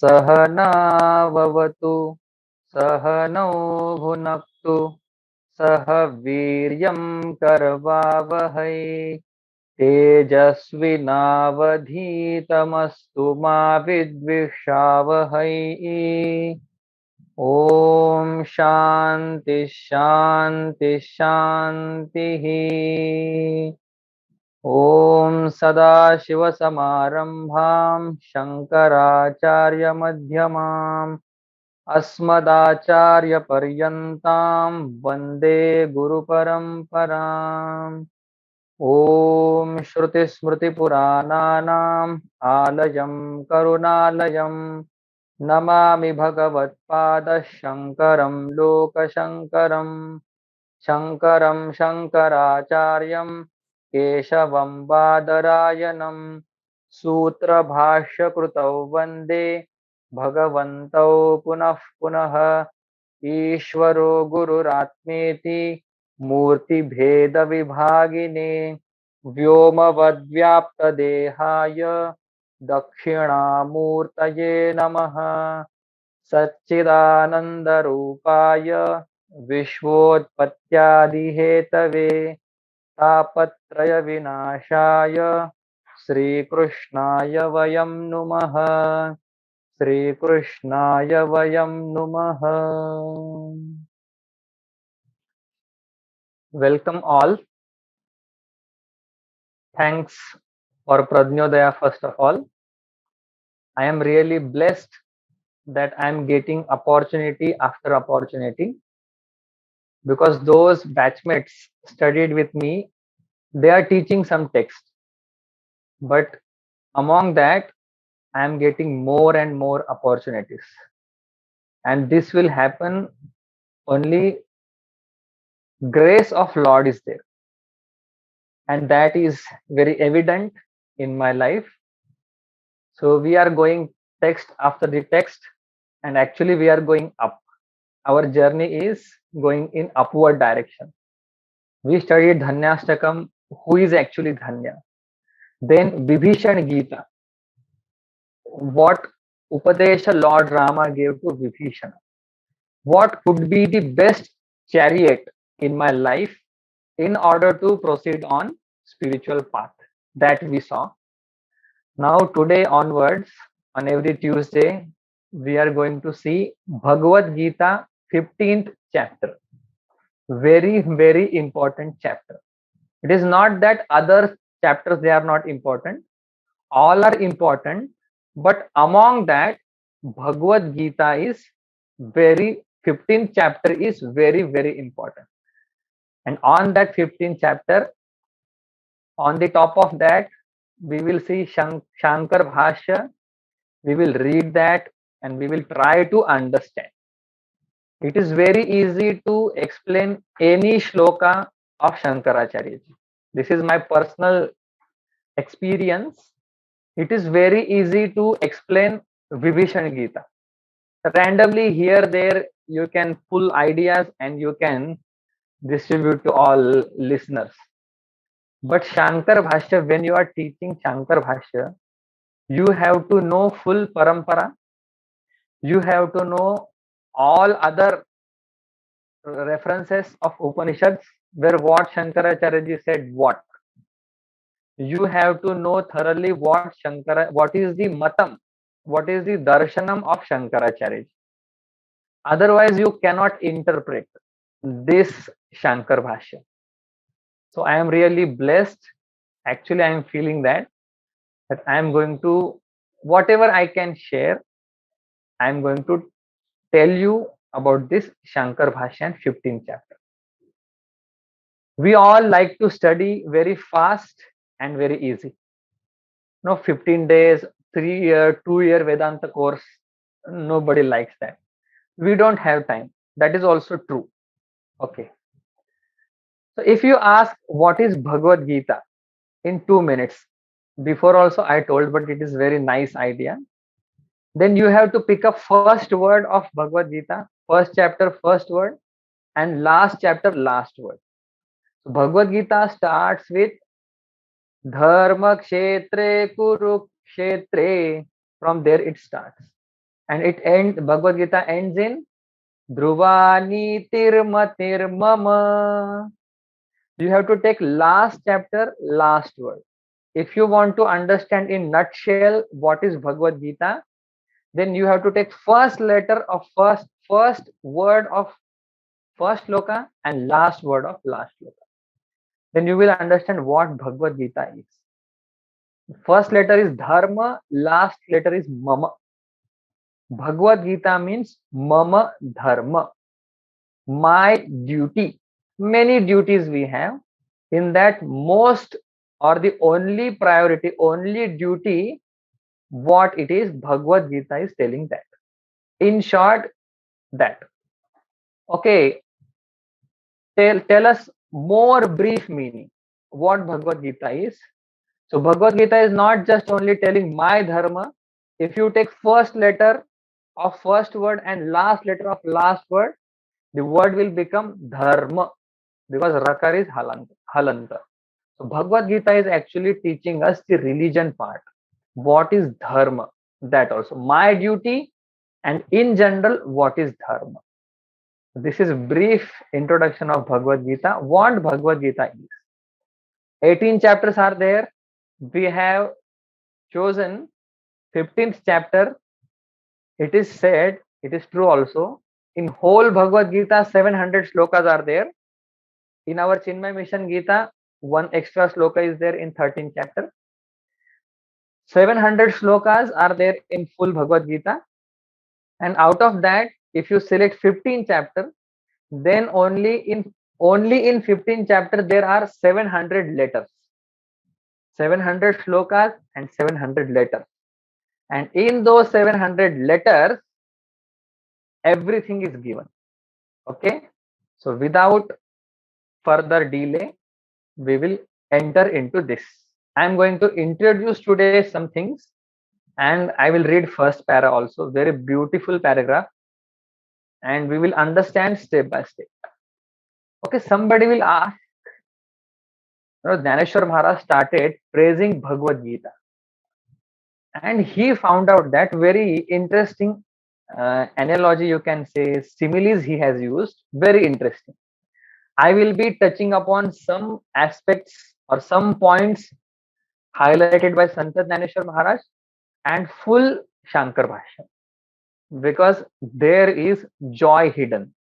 सहनाववतु सहनौ भुनक्तु सह वीर्यं करवावहै तेजस्विनावधीतमस्तु मा विद्विषावहै। ओम शांति शांति शांतिः। ओम सदाशिवसमारम्भां शङ्कराचार्यमध्यमाम् अस्मदाचार्यपर्यन्तां वन्दे गुरुपरम्पराम्। ओम श्रुतिस्मृतिपुराणानाम् आलयं करुणालयं नमामि भगवत्पादशङ्करं लोकशङ्करं शङ्करं शङ्कराचार्यं केशवं बादरायणं सूत्रभाष्यकृतौ वन्दे भगवन्तौ पुनः पुनः। ईश्वरो गुरुरात्मेति मूर्तिभेदविभागिने व्योमवद्व्याप्तदेहाय दक्षिणामूर्तये नमः। सच्चिदानन्दरूपाय विश्वोत्पत्त्यादिहेतवे तापत्रयविनाशाय श्रीकृष्णाय वयं नुमः। श्रीकृष्णाय वयं नुमः। Welcome all. Thanks for Pradnyodaya first of all. I am really blessed that I am getting opportunity after opportunity, because those batchmates studied with me, they are teaching some text, but among that I am getting more and more opportunities, and this will happen only grace of Lord is there, and that is very evident in my life. So we are going text after the text, and actually we are going up. Our journey is going in upward direction. We studied Dhanyastakam, who is actually Dhanya. Then Vibhishan Gita, what Upadesha Lord Rama gave to Vibhishana. What could be the best chariot in my life in order to proceed on spiritual path, that we saw. Now today onwards, on every Tuesday, we are going to see Bhagavad Gita 15th chapter. Very, very important chapter. It is not that other chapters, they are not important. All are important, but among that, Bhagavad Gita is 15th chapter is very, very important. And on that 15th chapter, on the top of that, we will see Shankar Bhashya. We will read that and we will try to understand. It is very easy to explain any shloka of Shankaracharya ji. This is my personal experience. It is very easy to explain Vibhishan Gita. Randomly here, there, you can pull ideas and you can distribute to all listeners. But Shankar Bhashya, when you are teaching Shankar Bhashya, you have to know full parampara. You have to know all other references of Upanishads, where what Shankaracharya ji said what. You have to know thoroughly what is the matam, what is the darshanam of Shankaracharya ji. Otherwise, you cannot interpret this Shankar Bhashya. So I am really blessed. Actually, I am feeling that I am going to, whatever I can share, I am going to tell you about this Shankar Bhashya 15th chapter. We all like to study very fast and very easy. No, 15 days, 3-year, 2-year Vedanta course, nobody likes that. We don't have time. That is also true. Okay. So if you ask what is Bhagavad Gita in 2 minutes, before also I told, but it is very nice idea. Then you have to pick up first word of Bhagavad Gita, first chapter, first word, and last chapter, last word. So Bhagavad Gita starts with Dharma Kshetre Kurukshetre. From there it starts. and Bhagavad Gita ends in Dhruvani Tirmatir Mama. You have to take last chapter, last word. If you want to understand in nutshell what is Bhagavad Gita, then you have to take first letter of first word of first shloka and last word of last shloka. Then you will understand what Bhagavad Gita is. First letter is dharma, last letter is mama. Bhagavad Gita means mama dharma, my duty. Many duties we have. In that, most or the only priority, only duty, what it is, Bhagavad Gita is telling that. In short, that. Okay, tell us more brief meaning. What Bhagavad Gita is? So Bhagavad Gita is not just only telling my dharma. If you take first letter of first word and last letter of last word, the word will become dharma because rakar is halanta. So Bhagavad Gita is actually teaching us the religion part. What is dharma? That also my duty, and in general, what is dharma? This is brief introduction of Bhagavad Gita. What Bhagavad Gita is. 18 chapters are there. We have chosen 15th chapter. It is said, it is true also, in whole Bhagavad Gita 700 shlokas are there. In our Chinmay Mission Gita, one extra shloka is there in 13th chapter. 700 shlokas are there in full Bhagavad Gita, and out of that, if you select 15 chapter, then only in 15 chapter there are 700 letters, 700 shlokas and 700 letters, and in those 700 letters everything is given. Okay, so without further delay, we will enter into this. I am going to introduce today some things, and I will read first para also, very beautiful paragraph, and we will understand step by step. Okay, somebody will ask, Dhaneshwar Maharaj started praising Bhagavad Gita, and he found out that very interesting analogy, you can say, similes he has used, very interesting. I will be touching upon some aspects or some points highlighted by Sant Dhaneshwar Maharaj and full Shankar Bhashya, because there is joy hidden.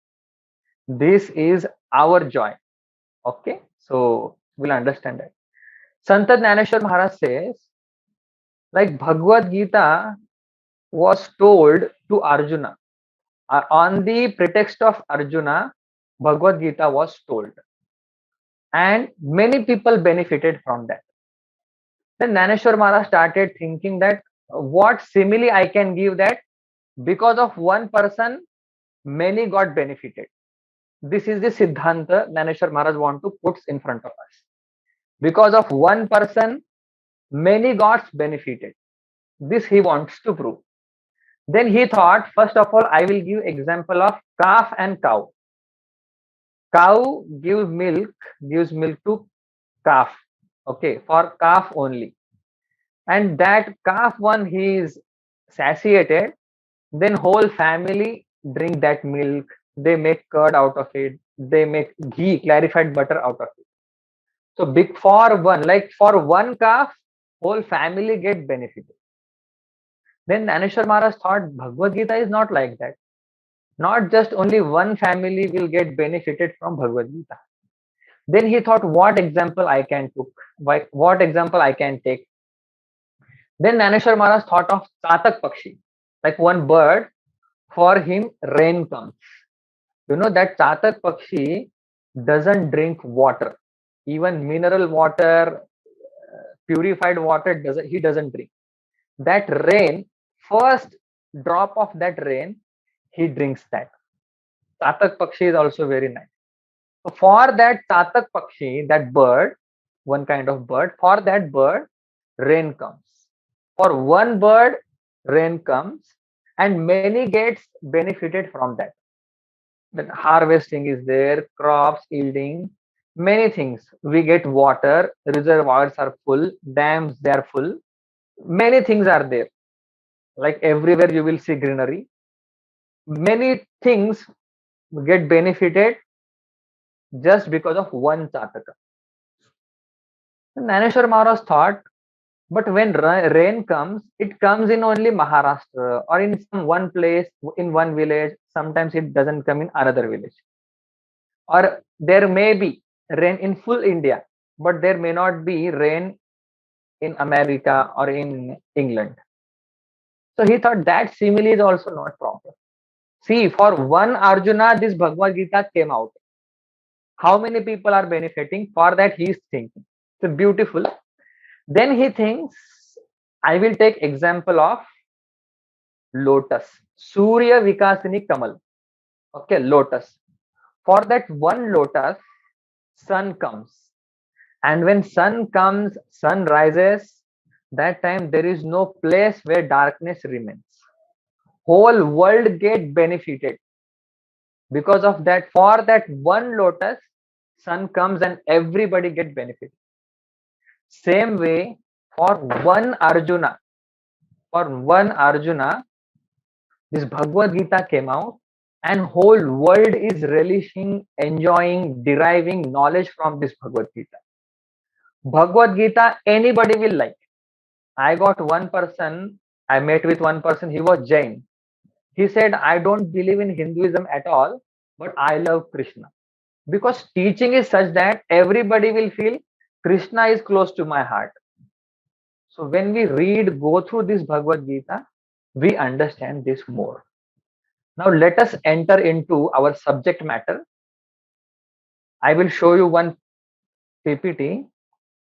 This is our joy. Okay, so we'll understand that. Sant Dhaneshwar Maharaj says, like Bhagavad Gita was told to Arjuna. On the pretext of Arjuna, Bhagavad Gita was told, and many people benefited from that. Then Dhaneshwar Maharaj started thinking that what simile I can give that because of one person, many got benefited. This is the Siddhanta Dhaneshwar Maharaj want to put in front of us. Because of one person, many got benefited. This he wants to prove. Then he thought, first of all, I will give example of calf and cow. Cow gives milk to calf. Okay, for calf only. And that calf, one he is satiated, then whole family drink that milk. They make curd out of it. They make ghee, clarified butter out of it. So big for one, like for one calf, whole family get benefited. Then Dhaneshwar Maharaj thought Bhagavad Gita is not like that. Not just only one family will get benefited from Bhagavad Gita. Then he thought, what example I can take? What example I can take? Then Dhaneshwar Maharaj thought of Chatak Pakshi, like one bird. For him, rain comes. You know that Chatak Pakshi doesn't drink water, even mineral water, purified water. He doesn't drink. That rain, first drop of that rain, he drinks that. Chatak Pakshi is also very nice. So for that Chatak Pakshi, that bird, one kind of bird, for that bird, rain comes. For one bird, rain comes, and many gets benefited from that. Then harvesting is there, crops yielding, many things. We get water, reservoirs are full, dams they are full, many things are there. like everywhere you will see greenery. Many things get benefited just because of one Chataka. Naneshwar Maharaj thought, but when rain comes, it comes in only Maharashtra or in some one place, in one village. Sometimes it doesn't come in another village. Or there may be rain in full India, but there may not be rain in America or in England. So he thought that simile is also not proper. See, for one Arjuna, this Bhagavad Gita came out. How many people are benefiting? For that, he is thinking. So beautiful. Then he thinks, I will take example of lotus. Surya Vikasini Kamal. Okay, lotus. For that one lotus, sun comes. And when sun comes, sun rises, that time there is no place where darkness remains. Whole world get benefited because of that. For that one lotus, sun comes and everybody get benefited. Same way, for one Arjuna, this Bhagavad Gita came out and whole world is relishing, enjoying, deriving knowledge from this Bhagavad Gita. Bhagavad Gita, anybody will like. I got one person, I met with one person, he was Jain. He said, I don't believe in Hinduism at all, but I love Krishna. Because teaching is such that everybody will feel Krishna is close to my heart. So when we go through this Bhagavad Gita, we understand this more. Now let us enter into our subject matter. I will show you one PPT.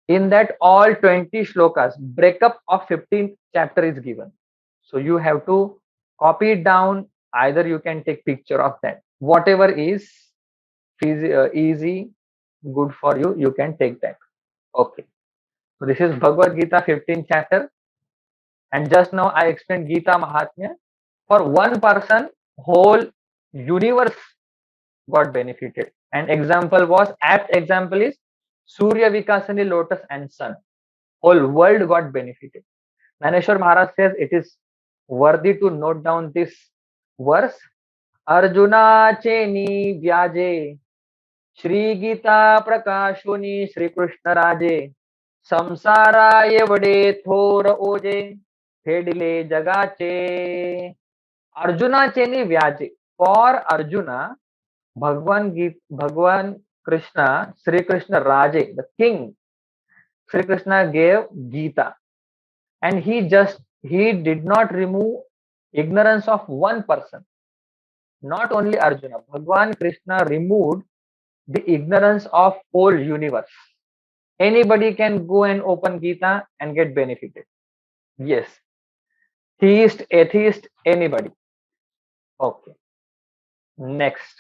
In that all 20 shlokas, breakup of 15th chapter is given. So you have to copy it down. Either you can take picture of that. Whatever is easy, good for you, you can take that. Okay. So this is Bhagavad Gita 15th chapter. And just now I explained Gita Mahatmya. For one person, whole universe got benefited. And apt example is Surya Vikasani, lotus and sun. Whole world got benefited. Naneshwar Maharaj says it is worthy to note down this verse. Arjuna cheni vyaje Shri Gita prakashoni Shri Krishna raje samsara evade thor oje thedile jagache. Arjuna cheni vyaje. For Arjuna, Bhagwan Krishna, Sri Krishna Raje, the king, Sri Krishna gave Gita, and he did not remove ignorance of one person. Not only Arjuna, Bhagwan Krishna removed the ignorance of whole universe. Anybody can go and open Gita and get benefited. Yes, theist, atheist, anybody. Okay. Next,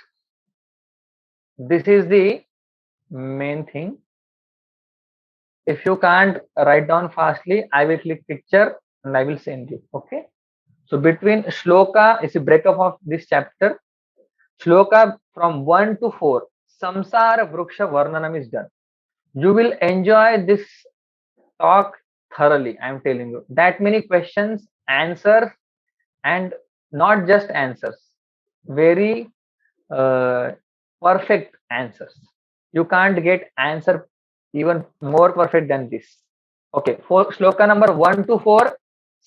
this is the main thing. If you can't write down fastly, I will click picture and I will send you. Okay. So between shloka is a breakup of this chapter. Shloka from 1 to 4, Samsara Vruksha Varnanam is done. You will enjoy this talk thoroughly. I am telling you. That many questions, answers, and not just answers. Very perfect answers. You can't get answer even more perfect than this. Okay, for shloka number 1 to 4,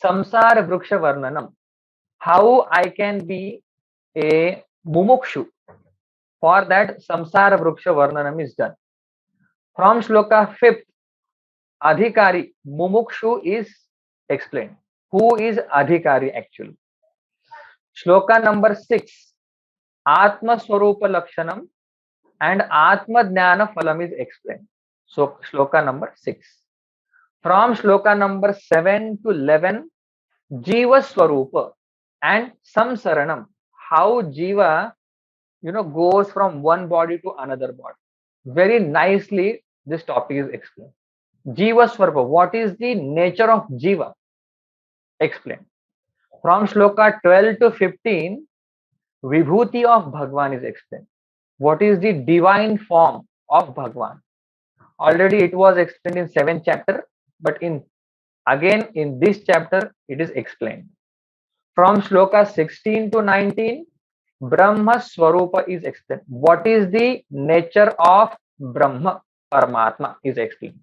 Samsara Vruksha Varnanam. How I can be a mumukshu. For that, Samsara Vruksha Varnanam is done. From shloka 5th, Adhikari, mumukshu is explained. Who is Adhikari actually? Shloka number 6, Atma Swarupa Lakshanam and Atma Jnana Phalam is explained. So shloka number 6. From shloka number 7 to 11, Jiva Swarupa and Samsaranam. How Jiva, goes from one body to another body. Very nicely, this topic is explained. Jiva Swarupa, what is the nature of Jiva? Explained. From shloka 12 to 15, Vibhuti of Bhagwan is explained. What is the divine form of Bhagwan? Already it was explained in 7th chapter, but in this chapter it is explained. From shloka 16 to 19, Brahma Swarupa is explained. What is the nature of Brahma? Paramatma is explained.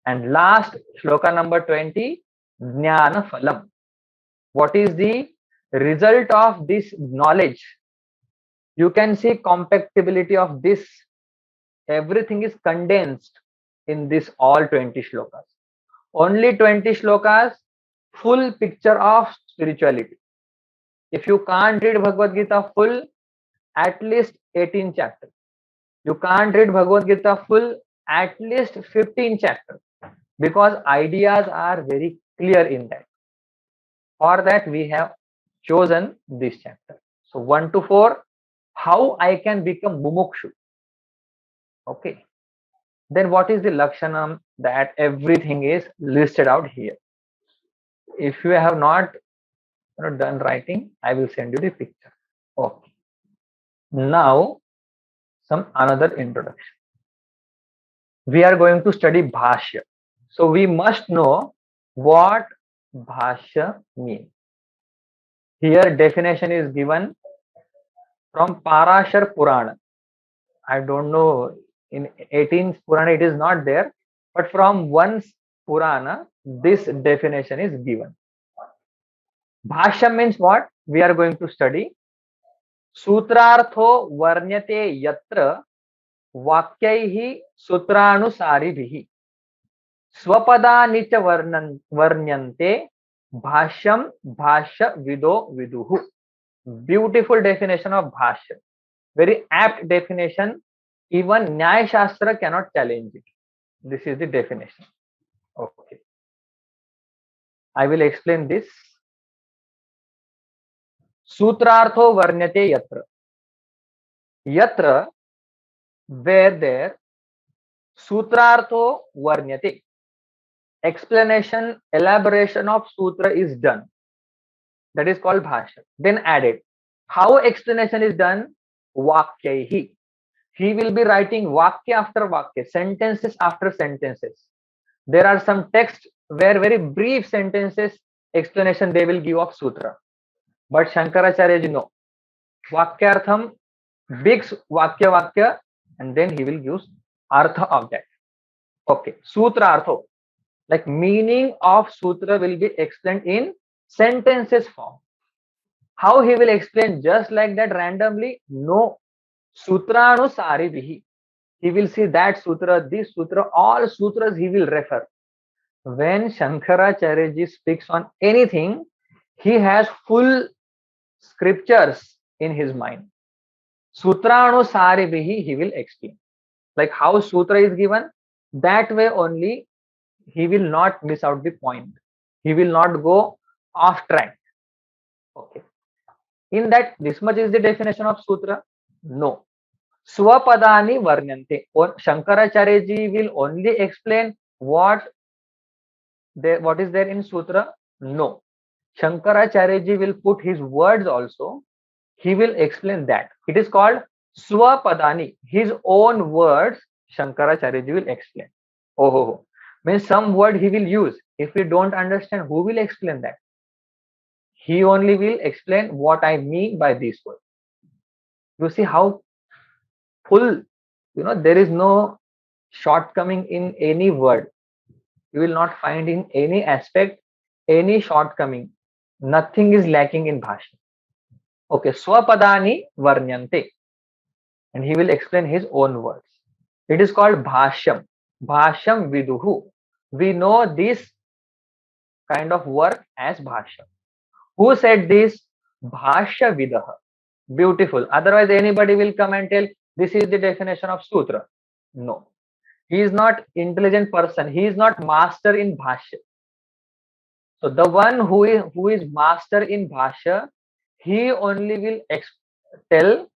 And last shloka number 20, Jnana Phalam. What is the result of this knowledge? You can see compactability of this. Everything is condensed in this all 20 shlokas. Only 20 shlokas, full picture of spirituality. If you can't read Bhagavad Gita full, at least 18 chapters. You can't read Bhagavad Gita full, at least 15 chapters, because ideas are very clear in that. For that, we have chosen this chapter. So 1 to 4, how I can become mumukshu. Okay. Then what is the lakshanam? That everything is listed out here. If you have not done writing, I will send you the picture. Okay. Now, some another introduction. We are going to study Bhashya. So we must know what Bhashya means. Here definition is given from Parashar Purana. I don't know, in 18th Purana it is not there, but from one Purana this definition is given. Bhashya means what? We are going to study Sutrartho Varnyate Yatra Vakyaihi Sutranusaaribihi Swapadaani cha Varnyante Bhashyam Bhashya Vido Viduhu. Beautiful definition of Bhashya. Very apt definition. Even Nyaya Shastra cannot challenge it. This is the definition. Okay. I will explain this. Sutrartho Varnyate Yatra. Yatra, where there, Sutrartho Varnyate. Explanation, elaboration of sutra is done. That is called Bhashya. Then added. How explanation is done? Vakyaihi. He will be writing Vakya after Vakya, sentences after sentences. There are some texts where very brief sentences explanation they will give of sutra. But Shankaracharya ji no. Vakyartham, big Vakya, and then he will use Artha of that. Okay. Sutra Artho. Like meaning of sutra will be explained in sentences form. How he will explain just like that randomly? No. Sutranusaaribihi. He will see that sutra, this sutra, all sutras he will refer. When Shankaracharya ji speaks on anything, he has full scriptures in his mind. Sutranusaaribihi he will explain. Like how sutra is given, that way only he will not miss out the point. He will not go off track. Okay. In that, this much is the definition of sutra? No. Swapadani varnyante. Shankaracharya ji will only explain what is there in sutra? No. Shankaracharya ji will put his words also. He will explain that. It is called Swapadani. His own words, Shankaracharya ji will explain. Oh. Means some word he will use. If we don't understand, who will explain that? He only will explain what I mean by this word. You see how full, there is no shortcoming in any word. You will not find in any aspect any shortcoming. Nothing is lacking in Bhashya. Okay, Swapadani Varnyante. And he will explain his own words. It is called Bhashyam. Bhashyam Viduhu. We know this kind of work as Bhashya. Who said this? Bhashya Vidaha. Beautiful. Otherwise, anybody will come and tell this is the definition of sutra. No. He is not intelligent person. He is not master in Bhashya. So the one who is master in Bhashya, he only will tell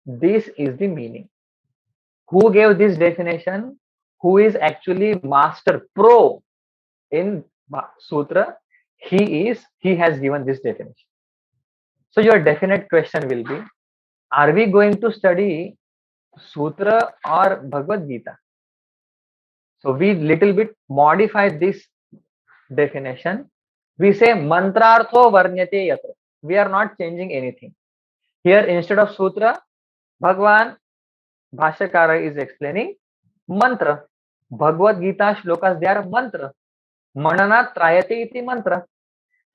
this is the meaning. Who gave this definition? Who is actually master pro in sutra? He has given this definition. So your definite question will be, are we going to study sutra or Bhagavad Gita? So we little bit modify this definition. We say mantrartho varnyate yatra. We are not changing anything. Here instead of sutra, Bhagwan Bhashyakara is explaining mantra. Bhagavad Gita shlokas, they are mantra. Manana trayate iti mantra.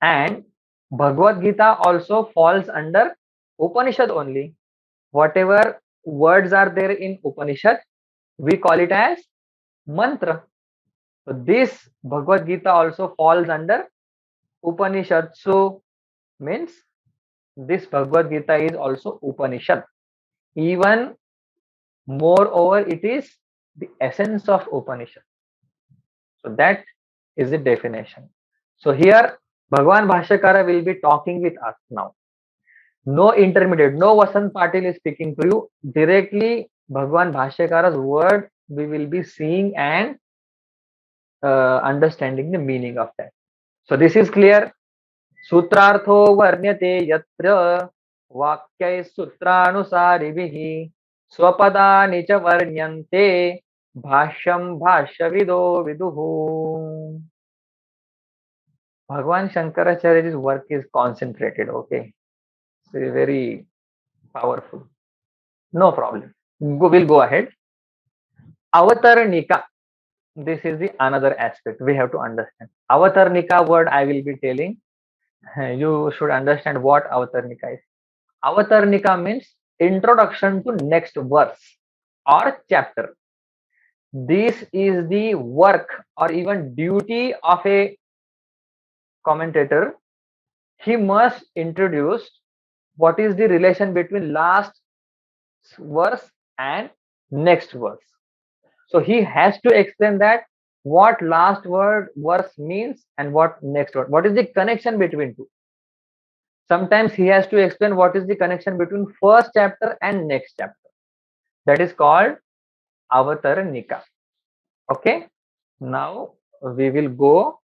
And Bhagavad Gita also falls under Upanishad only. Whatever words are there in Upanishad, we call it as mantra. So this Bhagavad Gita also falls under Upanishad. So means this Bhagavad Gita is also Upanishad. Even moreover, it is the essence of Upanishad. So that is the definition. So here Bhagwan Bhashyakara will be talking with us now. No intermediate, no Vasant Patil is speaking to you. Directly Bhagwan Bhashyakara's word we will be seeing and understanding the meaning of that. So this is clear. सूत्रार्थो वर्ण्यते यत्र वाक्यै सूत्रानुसारिभिः स्वपदानि च वर्ण्यन्ते भाष्यं भाष्यविदो विदुः. Bhagwan Shankaracharya's work is concentrated, okay? So very powerful. No problem. We'll go ahead. Avatarnika. This is the another aspect we have to understand. Avatarnika word I will be telling. You should understand what Avatarnika is. Avatarnika means introduction to next verse or chapter. This is the work or even duty of a commentator. He must introduce what is the relation between last verse and next verse. So he has to explain that what last verse means and what next word. What is the connection between two? Sometimes he has to explain what is the connection between first chapter and next chapter. That is called Avatarnika. Okay. Now we will go.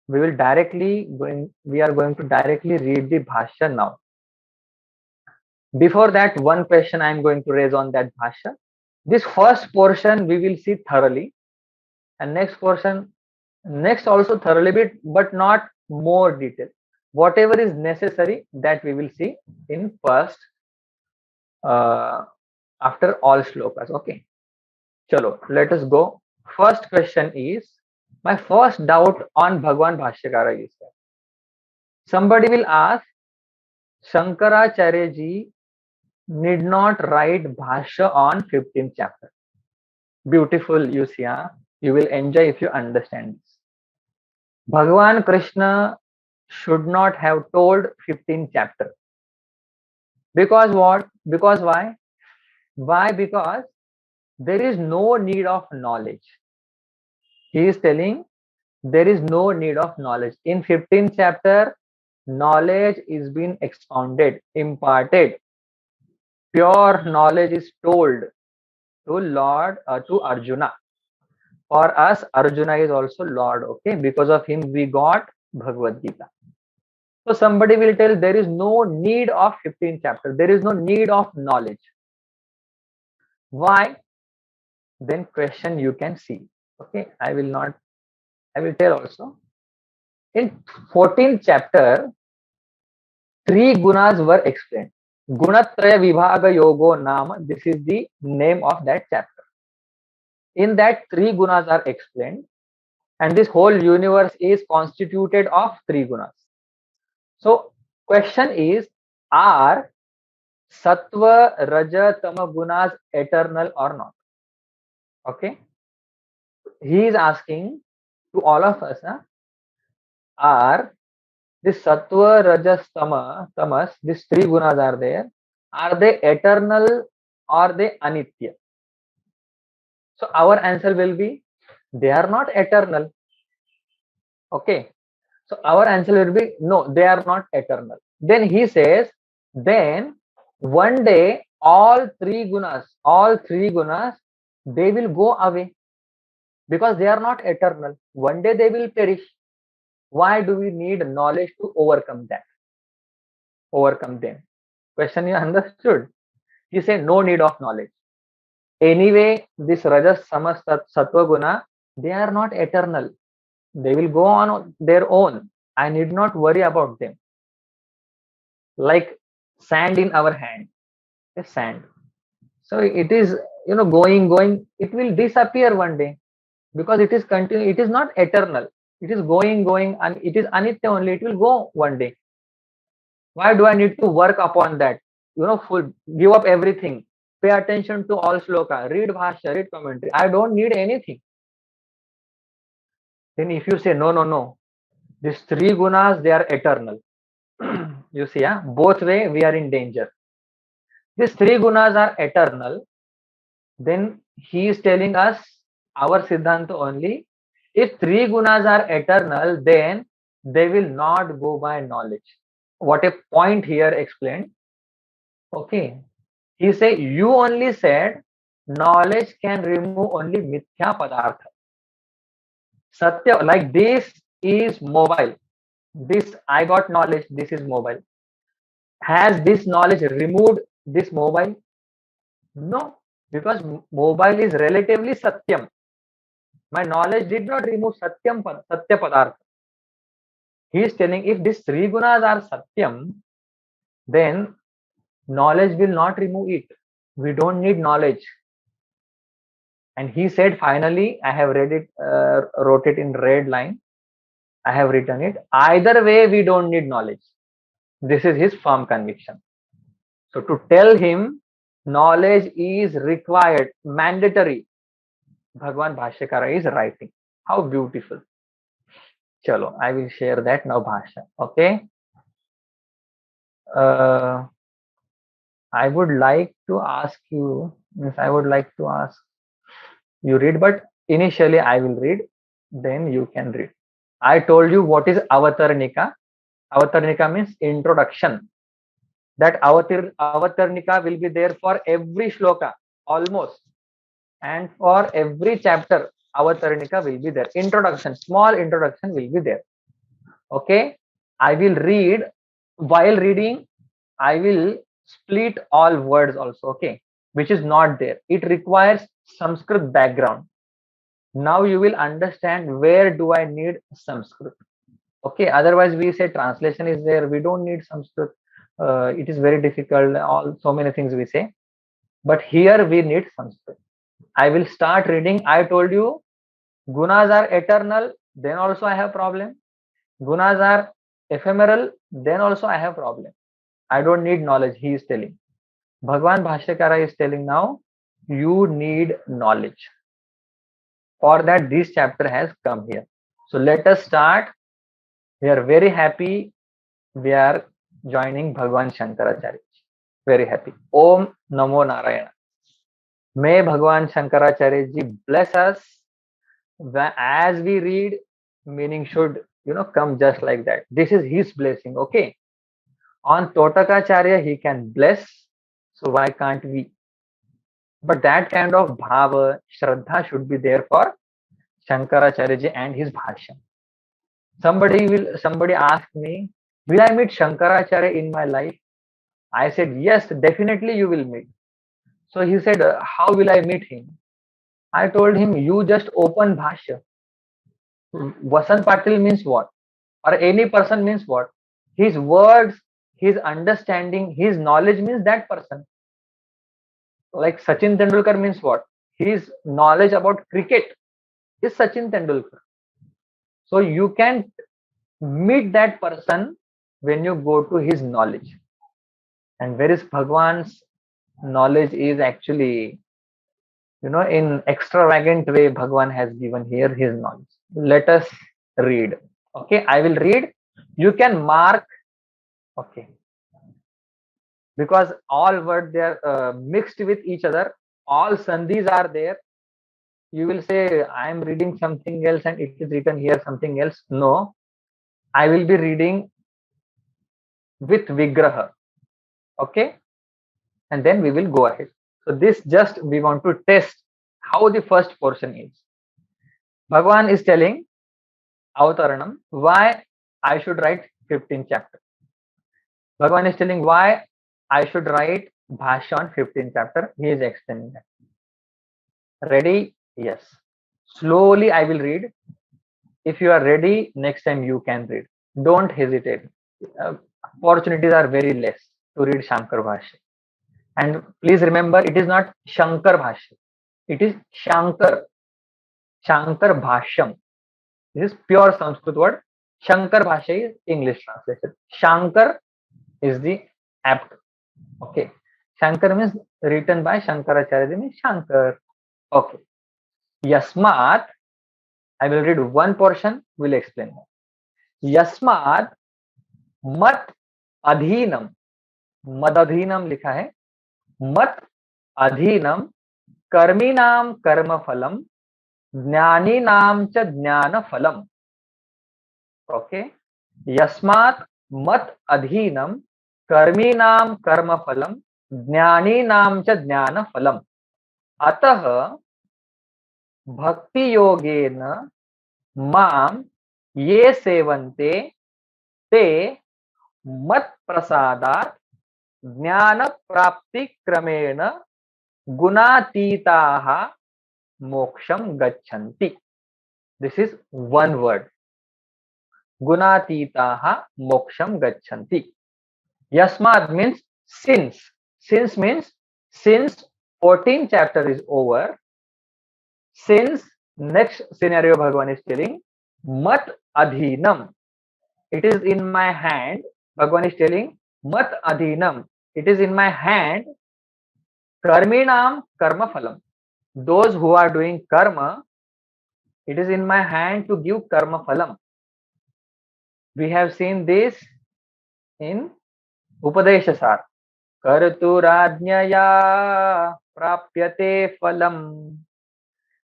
We are going to directly read the Bhashya now. Before that, one question I am going to raise on that Bhashya. This first portion we will see thoroughly, and next portion, next also thoroughly, but not more detail. Whatever is necessary, that we will see in first, after all shlokas. Okay. Chalo, let us go. First question is, my first doubt on Bhagwan Bhashyakara is that somebody will ask, Shankaracharya ji need not write Bhashya on 15th chapter. Beautiful, you see, you will enjoy if you understand this. Bhagwan Krishna should not have told 15th chapter. Because what? Because why? Why? Because there is no need of knowledge. He is telling there is no need of knowledge. In 15th chapter, knowledge is being expounded, imparted. Pure knowledge is told to Lord, to Arjuna. For us, Arjuna is also Lord, okay? Because of him, we got Bhagavad Gita. So somebody will tell there is no need of 15th chapter. There is no need of knowledge. Why? Then question you can see. Okay, I will tell also. In 14th chapter, 3 gunas were explained. Gunatraya Vibhaga Yogo Nama, this is the name of that chapter. In that 3 gunas are explained, and this whole universe is constituted of 3 gunas. So question is, are Sattva, Raja, Tama gunas eternal or not? Okay. He is asking to all of us, are this Sattva, Rajas, Tamas, these 3 gunas are there, are they eternal or they anitya? So our answer will be, they are not eternal. Okay. So our answer will be, no, they are not eternal. Then he says, then one day all three gunas, they will go away because they are not eternal. One day they will perish. Why do we need knowledge to overcome that? Overcome them. Question you understood? He said no need of knowledge. Anyway, this Rajas, Samas, Sattva guna, they are not eternal. They will go on their own. I need not worry about them. Like sand in our hand, is sand. So it is, going. It will disappear one day because it is continue. It is not eternal. It is going, and it is anitya only. It will go one day. Why do I need to work upon that? Full give up everything. Pay attention to all shloka. Read bhashya, read commentary. I don't need anything. Then if you say no, no, no, these three gunas, they are eternal. You see, both way we are in danger. These three gunas are eternal. Then he is telling us our Siddhanta only. If three gunas are eternal, then they will not go by knowledge. What a point here explained. Okay. He said, you only said knowledge can remove only mithya padartha. Satya, like this is mobile. This I got knowledge, this is mobile. Has this knowledge removed this mobile? No, because mobile is relatively satyam. My knowledge did not remove satya padartha. He is telling if these three gunas are satyam, then knowledge will not remove it. We don't need knowledge. And he said, finally, I have read it, wrote it in red line. I have written it. Either way, we don't need knowledge. This is his firm conviction. So to tell him knowledge is required, mandatory, Bhagwan Bhashyakara is writing. How beautiful. Chalo, I will share that now Bhashya. Okay. Uh, I would like to ask you, I would like to ask you read, but initially I will read, then you can read. I told you what is Avatarnika. Avatarnika means introduction. That Avatarnika will be there for every shloka, almost. And for every chapter, Avatarnika will be there. Introduction, small introduction will be there. Okay. I will read. While reading, I will split all words also. Okay. Which is not there. It requires Sanskrit background. Now you will understand where do I need Sanskrit. Okay, otherwise we say translation is there, we don't need Sanskrit. It is very difficult, all so many things we say, but here we need Sanskrit. I will start reading. I told you gunas are eternal, then also I have problem. Gunas are ephemeral, then also I have problem. I don't need knowledge, he is telling. Bhagwan Bhashyakara is telling now, you need knowledge. For that, this chapter has come here. So let us start. We are very happy. We are joining Bhagwan Shankaracharya. Very happy. Om Namo Narayana. May Bhagwan Shankaracharya ji bless us. As we read, meaning should come just like that. This is his blessing. Okay. On Totakacharya, he can bless. So why can't we? But that kind of bhava, shraddha should be there for Shankaracharya ji and his bhashya. Somebody asked me, will I meet Shankaracharya in my life? I said, yes, definitely you will meet. So he said, how will I meet him? I told him, you just open bhashya. Vasant Patil means what? Or any person means what? His words, his understanding, his knowledge means that person. Like Sachin Tendulkar means what? His knowledge about cricket is Sachin Tendulkar. So you can meet that person when you go to his knowledge. And where is Bhagwan's knowledge is actually, in extravagant way, Bhagwan has given here his knowledge. Let us read. Okay, I will read. You can mark. Okay, because all words they are mixed with each other. All sandhis are there. You will say, I am reading something else and it is written here something else. No, I will be reading with Vigraha. Okay, and then we will go ahead. So this just we want to test how the first portion is. Bhagwan is telling Avataranam why I should write 15th chapter. Bhagwan is telling why I should write Bhashya on 15th chapter. He is explaining that. Ready? Yes. Slowly I will read. If you are ready, next time you can read. Don't hesitate. Opportunities are very less to read Shankar Bhashya. And please remember, it is not Shankar Bhashya. It is Shankar Bhashyam. This is pure Sanskrit word. Shankar Bhashya is English translation. Shankar is the apt. Okay. Shankar means written by Shankaracharya means Shankar. Okay. Yasmat, I will read one portion, will explain. Yasmat मत अधीनम, मद अधीनम लिखा है, मत अधीनम कर्मीणाम कर्म फलम ज्ञानीनाम च ज्ञान फलम. ओके. यस्मात् मत अधीनम कर्मीणाम कर्म फलम ज्ञानीनाम च ज्ञान फलम. अतः भक्ति योगेन माम ये सेवन्ते ते मत प्रसादात् ज्ञान प्राप्ति क्रमेण गुणातीताः मोक्षम गच्छन्ति. This is one word. गुणातीताः मोक्षम गच्छन्ति. यस्मात् means since. Since means since 14th chapter is over. Since next scenario Bhagavan is telling mat adhinam. It is in my hand. Bhagavan is telling mat adhinam. It is in my hand. Karminam karma phalam. Those who are doing karma, it is in my hand to give karma phalam. We have seen this in Upadeshasar. कर्तुराज्ञया प्राप्यते फलम.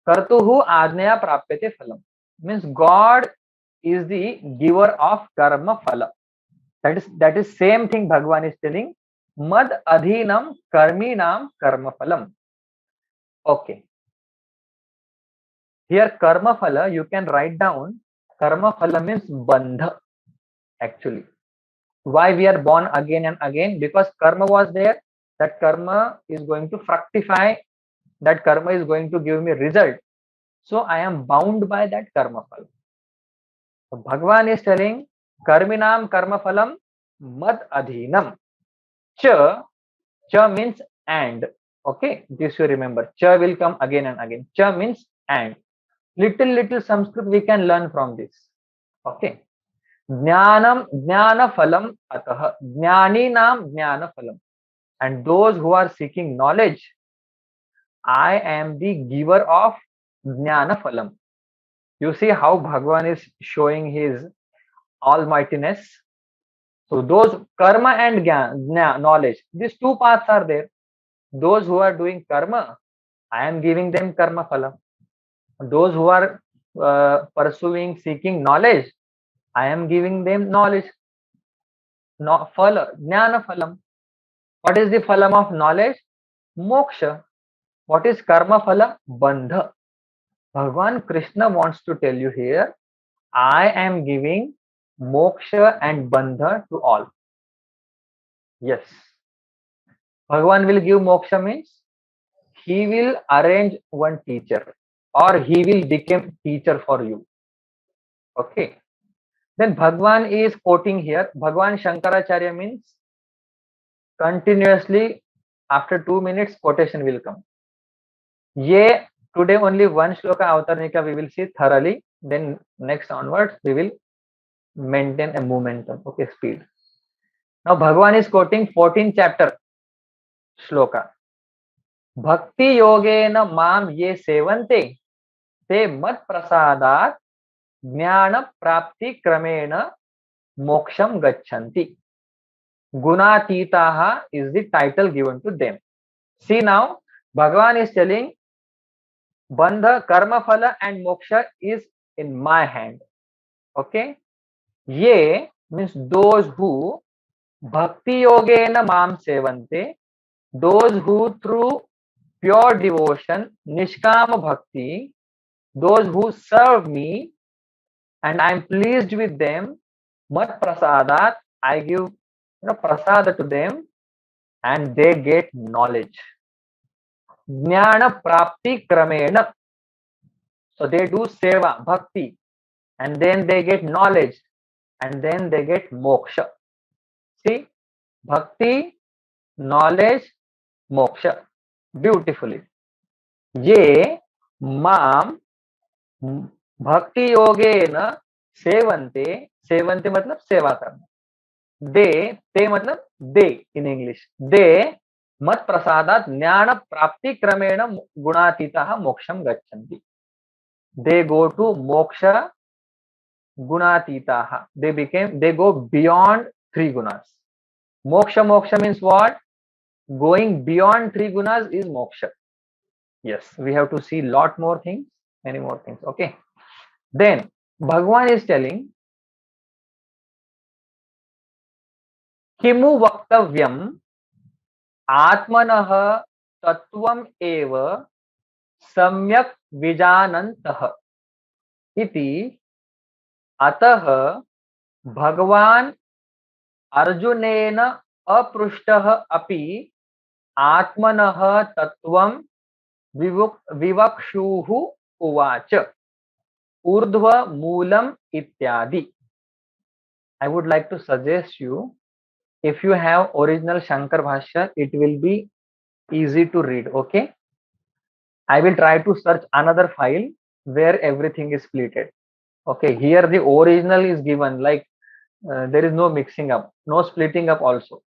कर्तुः आज्ञया प्राप्यते फलम means God is the giver of karma phala. That is same thing Bhagavan is telling. Mad adhinam karminam karma phalam. Okay. Here karma phala you can write down. Karma phala means bandha. Actually, why we are born again and again? Because karma was there. That karma is going to fructify. That karma is going to give me result. So I am bound by that karma phala. So Bhagavan is telling karminam karma phalam mad adhinam. Cha means and. Okay, this you remember. Cha will come again and again. Cha means and. Little Sanskrit we can learn from this. Okay. Jnanam jnana phalam atah. Jnaninam jnana phalam. And those who are seeking knowledge, I am the giver of jnana phalam. You see how Bhagavan is showing his almightiness. So those karma and knowledge, these two paths are there. Those who are doing karma, I am giving them karma phala. Those who are pursuing, seeking knowledge, I am giving them knowledge. No, phala, jnana phalam. What is the phalam of knowledge? Moksha. What is karma phala? Bandha. Bhagavan Krishna wants to tell you here, I am giving moksha and bandha to all. Yes. Bhagavan will give moksha means he will arrange one teacher or he will become teacher for you. Okay. Then Bhagavan is quoting here. Bhagavan Shankaracharya means continuously after 2 minutes quotation will come. Ye today only one shloka avatarnika we will see thoroughly. Then next onwards we will maintain a momentum. Okay, speed. Now Bhagavan is quoting 14th chapter shloka. Bhakti yogena mam ye sevante te mat prasadat jnana prapti kramena moksham gachanti. Gunatitaha is the title given to them. See now, Bhagavan is telling bandha, karma phala and moksha is in my hand. Okay. Ye means those who bhakti yogena mam sevante, those who through pure devotion, nishkama bhakti, those who serve me and I am pleased with them, mat prasadat, I give prasada to them and they get knowledge. Jnana prapti kramena. So they do seva, bhakti, and then they get knowledge. and then they get moksha. See, bhakti, knowledge, moksha. Beautifully. ये माम भक्ति योगेन सेवन्ते, सेवन्ते मतलब सेवा करना, दे, ते मतलब दे in English, दे मत प्रसादात ज्ञान प्राप्ति क्रमेण गुणातीतः मोक्षम गच्छन्ति. They go to moksha gunatitaha. They go beyond three gunas. Moksha means what? Going beyond three gunas is moksha. Yes, we have to see lot more things, many more things. Okay. Then Bhagwan is telling किमु वक्तव्यम आत्मनः तत्वम एव सम्यक विजानन्तः इति. अतः भगवान अर्जुनेन अपृष्टः अपि आत्मनः तत्वं विवक्षुः उवाच ऊर्ध्व मूलम इत्यादि. I would like to suggest you, if you have original Shankar Bhashya, it will be easy to read. Okay, I will try to search another file where everything is splitted. Okay, here the original is given, like there is no mixing up, no splitting up also.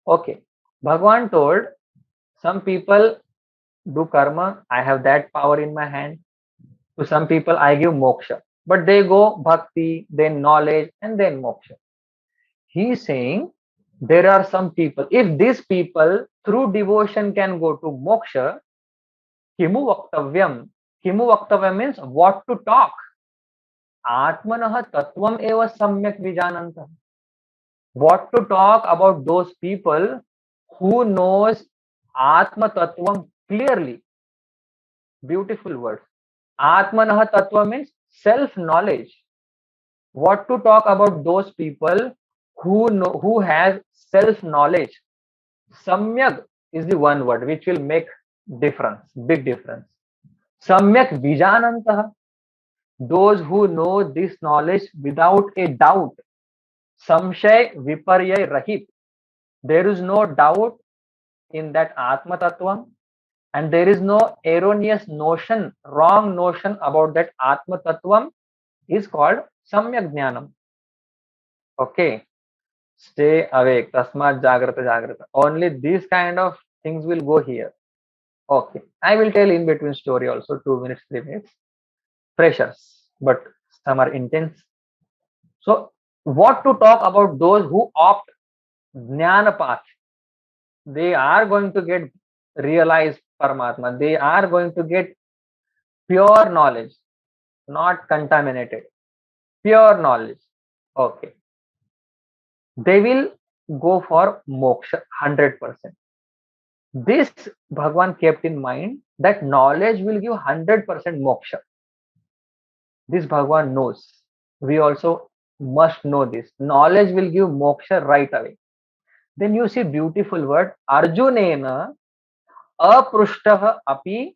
Okay, Bhagwan told some people do karma, I have that power in my hand. To some people I give moksha, but they go bhakti, then knowledge, and then moksha. He is saying there are some people, if these people through devotion can go to moksha, kimu vaktavyam. Kimu vaktavyam means what to talk. Atmanah tatvam eva samyak vijananta. What to talk about those people who knows Atma Tattvam clearly. Beautiful words. Atmanah Tattva means self-knowledge. What to talk about those people who has self-knowledge. Samyak is the one word which will make difference, big difference. Samyak Vijanantah. Those who know this knowledge without a doubt. Samshay Viparyay Rahit. There is no doubt in that Atma Tattvam, and there is no erroneous notion, wrong notion about that Atma Tattvam is called Samyak Jnanam. Okay, stay awake. Tasmat Jagrata Jagrata. Only these kind of things will go here. Okay, I will tell in between story also, 2 minutes, 3 minutes. Pressures, but some are intense. So, what to talk about those who opt Jnana path? They are going to get realized Paramatma. They are going to get pure knowledge, not contaminated. Pure knowledge. Okay. They will go for moksha 100%. This Bhagwan kept in mind that knowledge will give 100% moksha. This Bhagwan knows. We also must know this. Knowledge will give moksha right away. Then you see beautiful word Arjunena aprushtaha api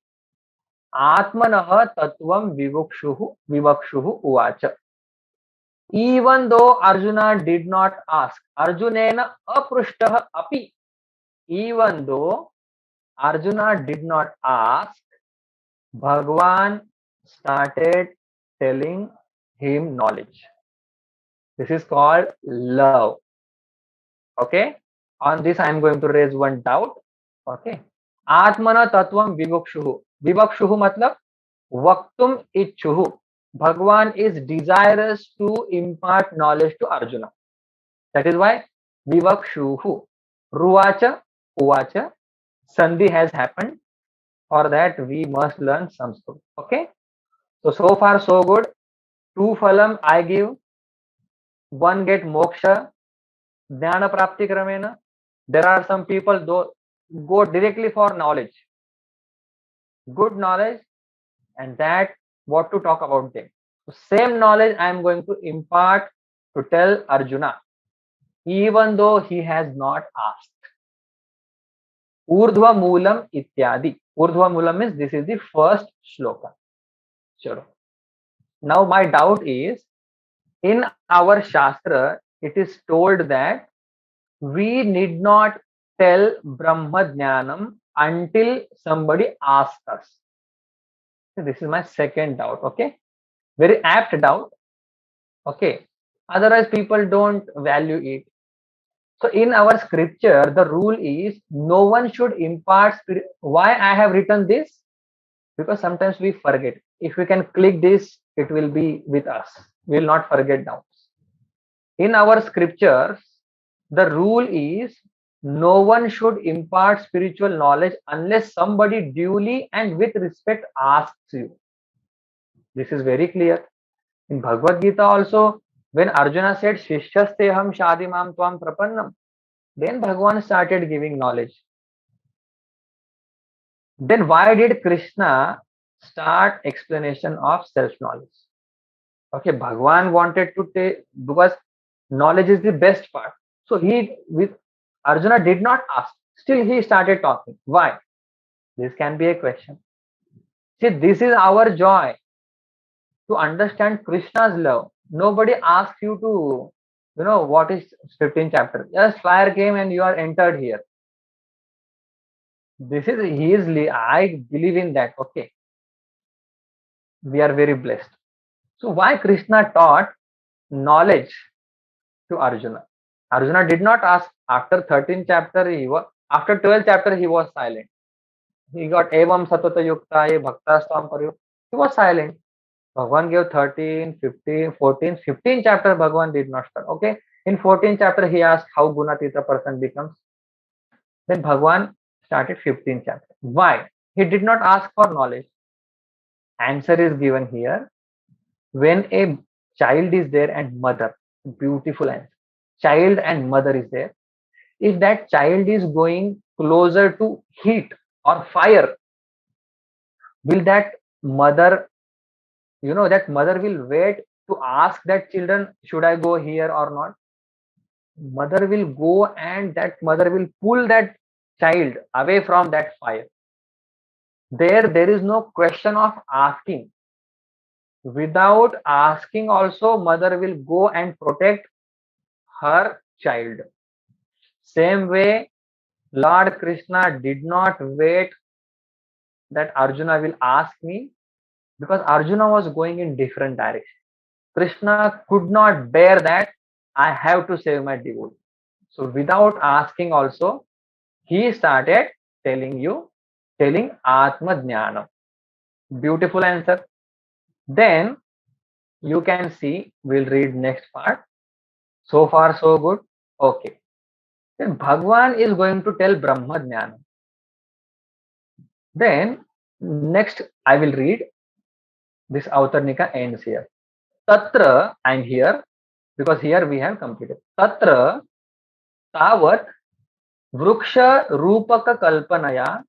atmanah tattvam vivakshuhu uvacha. Even though Arjuna did not ask, Arjunena aprushtaha api. Even though Arjuna did not ask, Bhagwan started telling him knowledge. This is called love. Okay. On this, I am going to raise one doubt. Okay. Atmana Tattvam Vivakshuhu. Vivakshuhu matlab Vaktum Ichuhu. Bhagwan is desirous to impart knowledge to Arjuna. That is why Vivakshuhu. Ruvacha, Uvacha. Sandhi has happened. For that, we must learn Sanskrit. Okay. So far, so good. 2 phalam I give. 1 get moksha. Jnana Prapti Kramena. There are some people though go directly for knowledge. Good knowledge, and that what to talk about them. So same knowledge I am going to impart to tell Arjuna, even though he has not asked. Urdhva Moolam Ityadi. Urdhva Moolam means this is the first shloka. Sure. Now my doubt is, In our Shastra, it is told that we need not tell Brahma Jnanam until somebody asks us. This is my second doubt. Okay. Very apt doubt. Okay. Otherwise, people don't value it. So in our scripture, the rule is no one should impart spirit. Why I have written this? Because sometimes we forget. If we can click this, it will be with us. We will not forget doubts. In our scriptures, the rule is no one should impart spiritual knowledge unless somebody duly and with respect asks you. This is very clear. In Bhagavad Gita also, when Arjuna said, Shishyasteham Shadimam Tvam Prapannam, then Bhagwan started giving knowledge. Then why did Krishna start explanation of self-knowledge? Okay, Bhagwan wanted to take, because knowledge is the best part. So he, with Arjuna did not ask. Still he started talking. Why? This can be a question. See, this is our joy to understand Krishna's love. Nobody asks you to, what is 15th chapter. Just fire came and you are entered here. This is easily, I believe in that. Okay. We are very blessed. So why Krishna taught knowledge to Arjuna? Arjuna did not ask. After 13th chapter, after 12th chapter, he was silent. He got evam satata yukta ye bhaktastam paryo. He was silent. Bhagwan gave 13, 15, 14, 15 chapter Bhagwan did not start. Okay. In 14th chapter, he asked how Gunatita person becomes. Then Bhagwan started 15th chapter. Why? He did not ask for knowledge. Answer is given here. When a child is there and mother, beautiful answer. Child and mother is there. If that child is going closer to heat or fire, will that mother, that mother will wait to ask that children, should I go here or not? Mother will go and that mother will pull that child away from that fire. There is no question of asking. Without asking also, mother will go and protect her child. Same way, Lord Krishna did not wait that Arjuna will ask me, because Arjuna was going in different direction. Krishna could not bear that I have to save my devotee. So without asking also, he started telling Atma Jnana. Beautiful answer. Then you can see, we'll read next part. So far so good. Okay. Then Bhagwan is going to tell Brahma Jnana. Then next I will read. This Autarnika ends here. Tatra, I'm here because here we have completed. Tatra tavat vruksha rupaka kalpanaya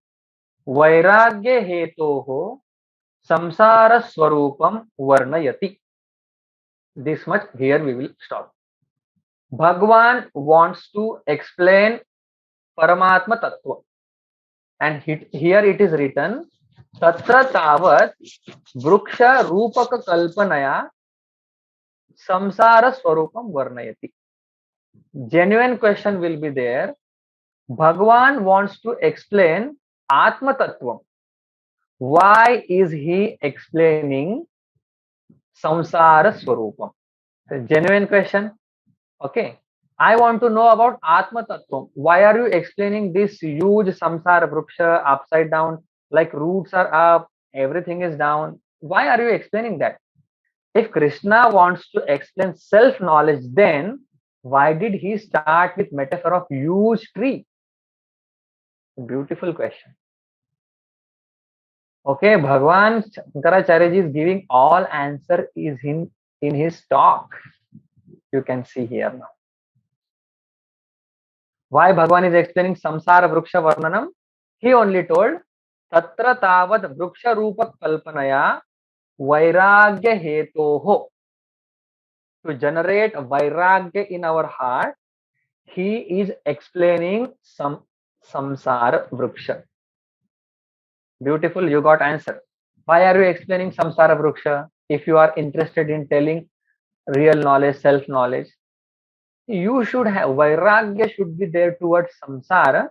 vairagya hetoho samsara swarupam varnayati. This much here we will stop. Bhagwan wants to explain Paramatma Tattva. And here it is written, Tatra tavat vruksha rupaka kalpanaya samsara swarupam varnayati. Genuine question will be there. Bhagwan wants to explain Atma Tattvam. Why is he explaining samsara swarupam? It's a genuine question. Okay. I want to know about Atma Tattvam. Why are you explaining this huge samsara vruksha upside down, like roots are up, everything is down? Why are you explaining that? If Krishna wants to explain self-knowledge, then why did he start with metaphor of huge tree? Beautiful question. Okay, Bhagwan Shankaracharya ji is giving all answer is in his talk. You can see here now. Why Bhagwan is explaining samsara vruksha varnanam? He only told tatra tavad vruksha rupa kalpanaya vairagya hetoho. To generate vairagya in our heart, he is explaining some samsara vruksha. Beautiful, you got answer. Why are you explaining samsara vruksha? If you are interested in telling real knowledge, self knowledge. You should have vairagya should be there towards samsara.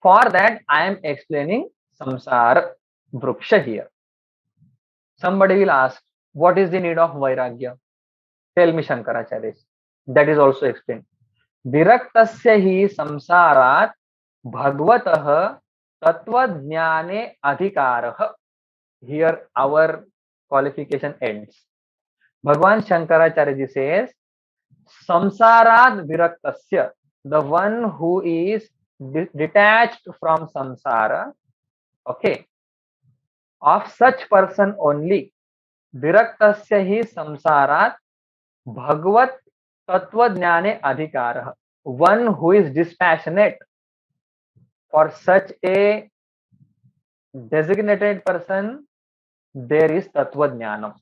For that, I am explaining samsara vruksha here. Somebody will ask, what is the need of vairagya? Tell me, Shankaracharya. That is also explained. विरक्तस्य हि संसारात् भगवतः तत्वज्ञाने अधिकारः. Here our qualification ends. Bhagwan Shankaracharya ji says, samsarat viraktasya, the one who is detached from samsara, okay, of such person only, viraktasya hi samsarat bhagvat tatvajnane adhikarah, one who is dispassionate, for such a designated person there is tatvajnanam.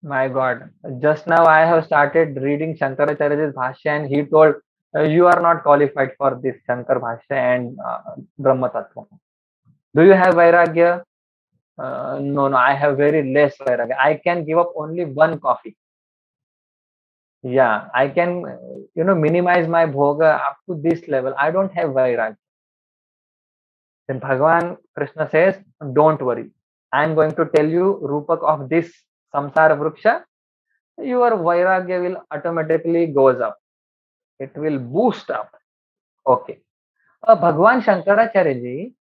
My God, just now I have started reading Shankaracharya's Bhashya and he told, you are not qualified for this Shankar Bhashya and Brahma Tattva. Do you have Vairagya? No, I have very less Vairagya. I can give up only one coffee. Yeah, I can, minimize my bhoga up to this level. I don't have Vairagya. Then Bhagavan Krishna says, don't worry. I am going to tell you Rupak of this Samsara Vruksha. Your Vairagya will automatically goes up. It will boost up. Okay. Bhagwan Shankaracharya ji,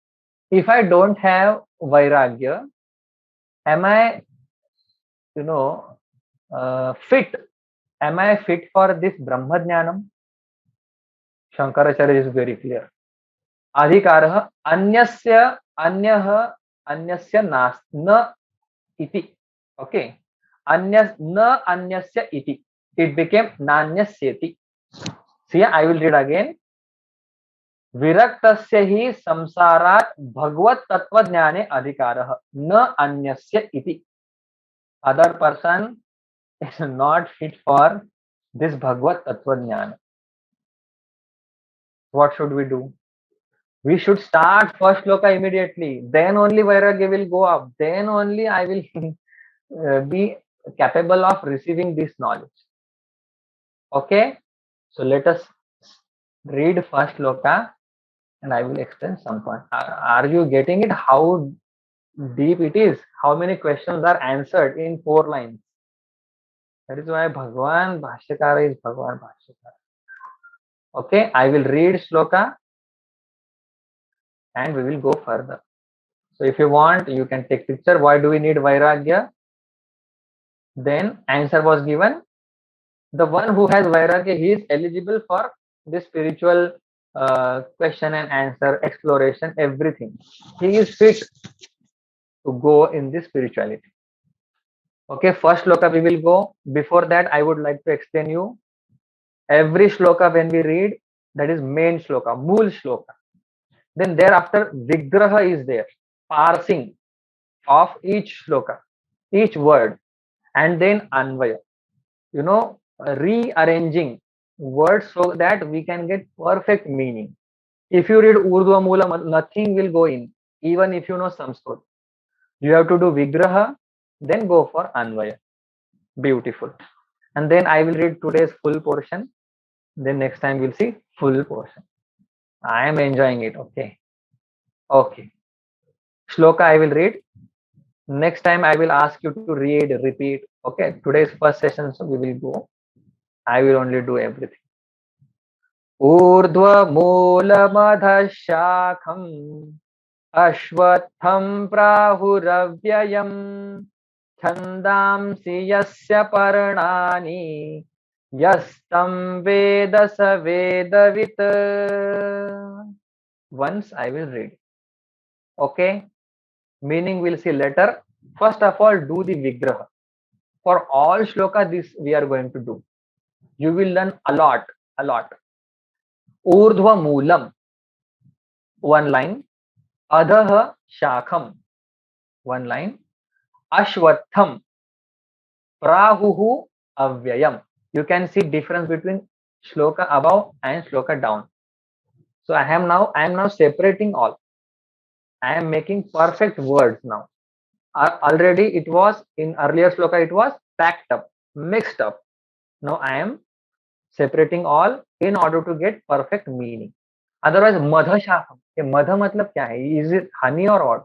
if I don't have Vairagya, am I, fit? Am I fit for this Brahma Jnanam? Shankaracharya is very clear. Adhikarah anyasya anyah anyasya nas na iti. Okay. Anyas na anyasya iti. It became nanyasyati. See, I will read again. विरक्तस्य हि संसारात् भगवत तत्वज्ञाने अधिकारः न अन्यस्य इति. Other person is not fit for this Bhagavad Tattvajnana. What should we do? We should start first shloka immediately. Then only Vairagya will go up. Then only I will be capable of receiving this knowledge. Okay? So let us read first shloka and I will explain some point. Are you getting it? How deep it is? How many questions are answered in 4 lines? That is why Bhagwan Bhashyakara is Bhagwan Bhashyakara. Okay, I will read shloka and we will go further. So if you want, you can take picture. Why do we need Vairagya? Then answer was given. The one who has Vairagya, he is eligible for this spiritual question and answer, exploration, everything. He is fit to go in this spirituality. Okay, first shloka we will go. Before that, I would like to explain you every shloka when we read, that is main shloka, mool shloka. Then thereafter vigraha is there, parsing of each shloka, each word, and then anvaya. Rearranging words so that we can get perfect meaning. If you read Urdhva Moolam, nothing will go in, even if you know Sanskrit. You have to do vigraha, then go for anvaya. Beautiful. And then I will read today's full portion. Then next time we'll see full portion. I am enjoying it. Okay. Okay. Shloka I will read. Next time I will ask you to read, repeat. Okay. Today's first session, so we will go. I will only do everything. ऊर्ध्वमूलमधशाखम् अश्वत्थं प्राहुरव्ययम् छन्दांसि यस्य पर्णानि यस्तं वेद स वेदवित्. Once I will read. Okay. Meaning we'll see later. First of all, do the vigraha. For all shloka, this we are going to do. You will learn a lot. Urdhva moolam, one line. Adhaha shakham, one line. Ashwatham, prahuhu avyayam. You can see difference between shloka above and shloka down. So I am now separating all. I am making perfect words now. Already it was in earlier shloka, it was packed up, mixed up. Now I am separating all in order to get perfect meaning. Otherwise madha shakam, ये madha मतलब क्या है? Is it honey or what?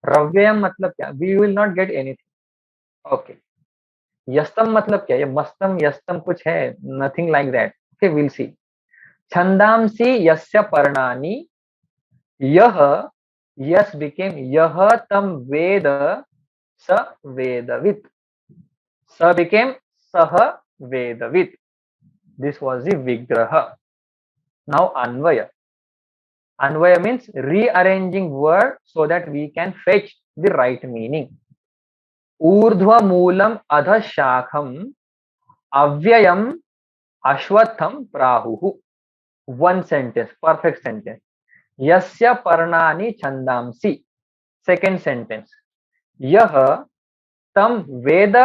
रव्यम मतलब क्या? We will not get anything. Okay. यस्तम मतलब क्या? ये मस्तम यस्तम कुछ है? Nothing like that. Okay, we'll see. छंदांसी यस्य पर्णानि, यह, यस became यह तम वेद स वेदवित. स became सह वेदवित. This was the vigraha. Now anvaya. Anvaya means rearranging word so that we can fetch the right meaning. ऊर्ध्व मूलम अध शाखम अव्ययम अश्वत्थम प्राहुः. One sentence, perfect sentence. यस्य पर्णानि छंदांसि. Second sentence. यह तम वेद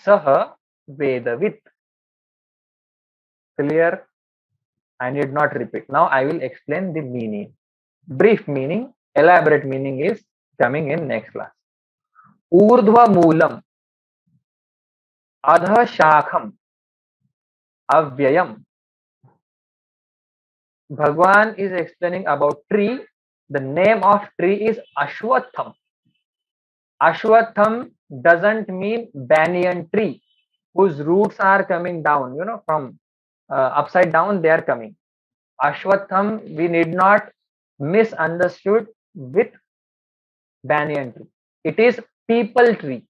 सह वेदवित. Clear? I need not repeat. Now I will explain the meaning. Brief meaning, elaborate meaning is coming in next class. ऊर्ध्व मूलम अध शाखम अव्ययम. Bhagwan is explaining about tree. The name of tree is Ashwatham. Ashwatham doesn't mean banyan tree whose roots are coming down, from upside down they are coming. Ashwatham we need not misunderstood with banyan tree. It is people tree.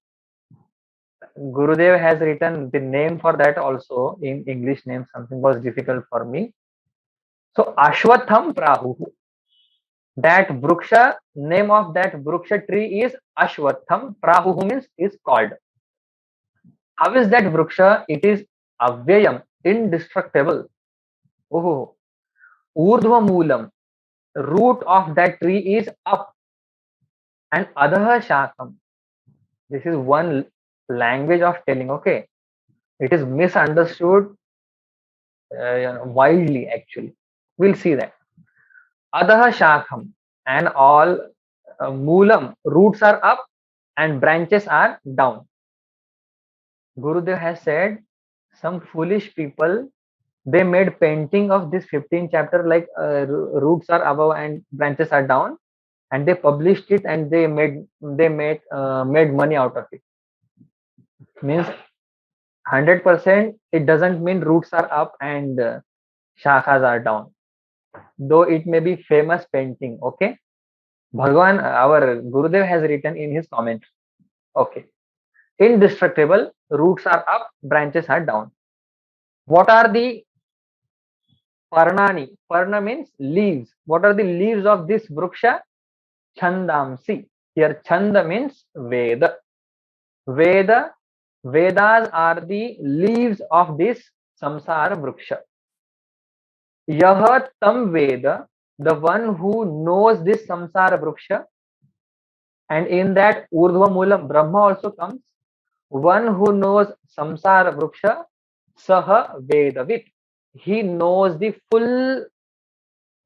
Gurudev has written the name for that also in English name. Something was difficult for me. So Ashwatham Prahu. That Vruksha, name of that Vruksha tree is Ashwatham. Prahu means is called. How is that Vruksha? It is Avyayam, indestructible. Oh, Urdhva Moolam. Root of that tree is up. And Adha Shakam. This is one language of telling, okay. It is misunderstood wildly actually. We'll see that. Adha Shakam, and all Moolam, roots are up and branches are down. Gurudev has said some foolish people, they made painting of this 15th chapter like roots are above and branches are down, and they published it and they made money out of it. Means 100% it doesn't mean roots are up and shakhas are down, though it may be famous painting. Okay, Bhagwan, our Gurudev has written in his comment. Okay, indestructible, roots are up, branches are down. What are the parnani? Parna means leaves. What are the leaves of this vruksha? Chandamsi. Here chanda means Veda. Vedas are the leaves of this samsara vruksha. Yah tam Veda, the one who knows this samsara vruksha, and in that urdhva moolam Brahma also comes. One who knows samsara vruksha, saha vedavit. He knows the full